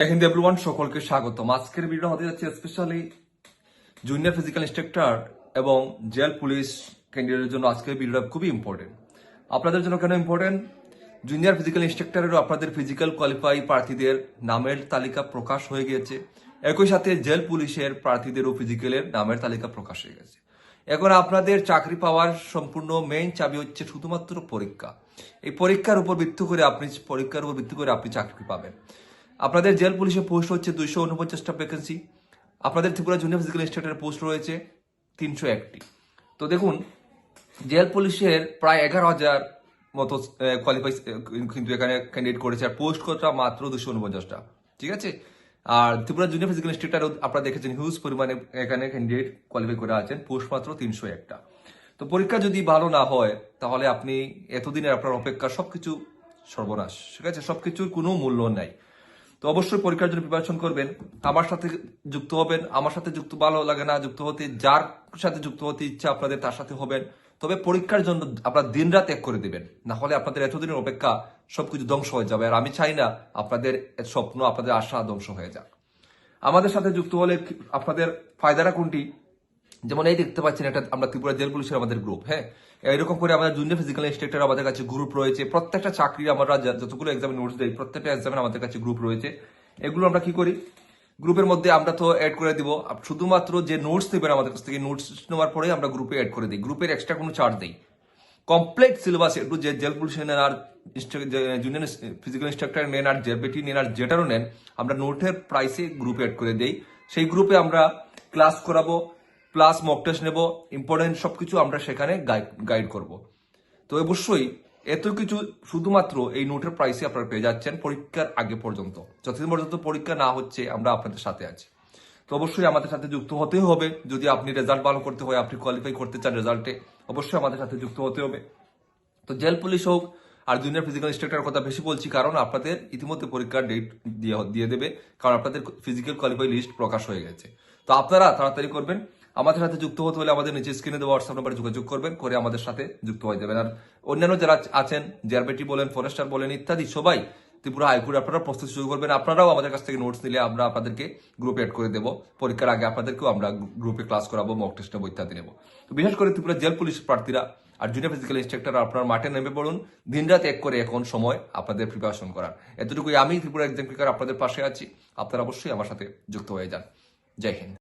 Hind everyone, সকলকে স্বাগতম। আজকের ভিডিও হতে যাচ্ছে স্পেশালি জুনিয়র ফিজিক্যাল ইনস্ট্রাক্টর এবং জেল পুলিশ ক্যান্ডিডেটের জন্য। আজকের ভিডিওটা খুবই ইম্পর্টেন্ট। আপনাদের জন্য কেন ইম্পর্টেন্ট? জুনিয়র ফিজিক্যাল ইনস্ট্রাক্টরেরও আপনাদের ফিজিক্যাল কোয়ালিফাই প্রার্থীদের নামের তালিকা প্রকাশ হয়ে গিয়েছে। একই সাথে জেল পুলিশের প্রার্থীদেরও ফিজিক্যালের নামের তালিকা প্রকাশ হয়ে গেছে। এখন আপনাদের চাকরি পাওয়ার সম্পূর্ণ মেইন চাবি হচ্ছে শুধুমাত্র পরীক্ষা। এই পরীক্ষার উপর ভিত্তি করে আপনি চাকরি পাবেন। আপনাদের জেল পুলিশের পোস্ট হচ্ছে 249টা ভ্যাকেন্সি। আপনাদের ত্রিপুরা জুনিয়র ফিজিক্যাল ইনস্ট্রাক্টরের পোস্ট রয়েছে 301টি। তো দেখুন, জেল পুলিশের প্রায় 11,000 মতো কোয়ালিফাই কিন্তু এখানে ক্যান্ডিডেট করেছে, আর পোস্ট করা মাত্র 249টা। ঠিক আছে। আর ত্রিপুরা জুনিয়র ফিজিক্যাল ইনস্ট্রাক্টর আপনারা দেখেছেন হিউজ পরিমাণে এখানে ক্যান্ডিডেট কোয়ালিফাই করে আছেন, পোস্ট মাত্র 301টা। তো পরীক্ষা যদি ভালো না হয় তাহলে আপনি এতদিনের আপনার অপেক্ষা সবকিছু সর্বনাশ। ঠিক আছে, সবকিছুর কোনো মূল্য নাই। তো অবশ্যই পরীক্ষার জন্য প্রিপারেশন করবেন, আমার সাথে যুক্ত হবেন। আমার সাথে যুক্ত ভালো লাগে না যুক্ত হতে, যার সাথে যুক্ত হতে ইচ্ছা আপনাদের তার সাথে হবেন। তবে পরীক্ষার জন্য আপনার দিনরাত এক করে দিবেন, না হলে আপনাদের এতদিনের অপেক্ষা সবকিছু ধ্বংস হয়ে যাবে। আর আমি চাই না আপনাদের স্বপ্ন, আপনাদের আশা ধ্বংস হয়ে যাক। আমাদের সাথে যুক্ত হলে আপনাদের ফায়দাটা কোনটি? যেমন এই দেখতে পাচ্ছেন, এটা আমরা ত্রিপুরা জেল পুলিশের আমাদের গ্রুপ। হ্যাঁ, এরকম করে আমাদের জুনিয়র ফিজিক্যাল ইনস্ট্রাক্টর আমাদের কাছে গ্রুপ রয়েছে। প্রত্যেকটা চাকরি আমরা যতগুলো এক্সামে নোটস দেই, প্রত্যেকটা এক্সামে আমাদের কাছে গ্রুপ রয়েছে। এগুলো আমরা কি করি, গ্রুপের মধ্যে আমরা তো অ্যাড করে দিব। শুধুমাত্র যে নোটস দেবেন আমাদের কাছ থেকে, নোটস নেওয়ার পরে আমরা গ্রুপে অ্যাড করে দিই। গ্রুপের এক্সট্রা কোনো চার্জ দেই। কমপ্লিট সিলেবাস একটু যে জেল পুলিশে নেন আর জুনিয়র ফিজিক্যাল ইনস্ট্রাক্টর নেন আর জেলবেটি নেন আর যেটারও নেন, আমরা নোটের প্রাইসে গ্রুপে অ্যাড করে দেই। সেই গ্রুপে আমরা ক্লাস করাবো, প্লাস মক টেস্ট নেব, ইম্পর্টেন্ট সবকিছু আমরা সেখানে গাইড করব। তো অবশ্যই এত কিছু শুধুমাত্র এই নোটের প্রাইসে আপনারা পেয়ে যাচ্ছেন পরীক্ষার আগে পর্যন্ত। যতদিন পর্যন্ত পরীক্ষা না হচ্ছে আমরা আপনাদের সাথে আছি। তো অবশ্যই আমাদের সাথে যুক্ত হতেই হবে। যদি আপনি রেজাল্ট ভালো করতে হয়, আপনি কোয়ালিফাই করতে চান রেজাল্টে, অবশ্যই আমাদের সাথে যুক্ত হতে হবে। তো জেল পুলিশ হোক আর জুনিয়র ফিজিক্যাল ইনস্ট্রাক্টরের কথা বেশি বলছি, কারণ আপনাদের ইতিমধ্যে পরীক্ষার ডেট দিয়ে দেবে, কারণ আপনাদের ফিজিক্যাল কোয়ালিফাই লিস্ট প্রকাশ হয়ে গেছে। তো আপনারা তাড়াতাড়ি করবেন। আমাদের সাথে যুক্ত হতে হলে আমাদের নিচে স্ক্রিনে দেওয়া হোয়াটসঅ্যাপ নাম্বারে যোগাযোগ করবেন, করে আমাদের সাথে যুক্ত হয়ে যাবেন। আর অন্যান্য যারা আছেন, জেআরবিটি বলেন, ফরেস্টার বলেন ইত্যাদি, সবাই ত্রিপুরা হাইকোর্টে আপনারা প্রস্তুতি শুরু করবেন। আপনারাও আমাদের কাছ থেকে নোটস নিলে আমরা আপনাদেরকে গ্রুপে অ্যাড করে দেবো। পরীক্ষার আগে আপনাদেরকেও আমরা গ্রুপে ক্লাস করাবো, মক টেস্ট নেবো, ইত্যাদি নেবো। তো বিশেষ করে ত্রিপুরা জেল পুলিশ প্রার্থীরা আর জুনিয়র ফিজিক্যাল ইনস্ট্রাক্টর আপনার মাঠে নেমে পড়ুন। দিনরাত এক করে এখন সময় আপনাদের প্রিপারেশন করার। এতটুকুই আমি ত্রিপুরা এক্সাম ক্লিকার আপনাদের পাশে আছি। আপনারা অবশ্যই আমার সাথে যুক্ত হয়ে যান। জয় হিন্দ।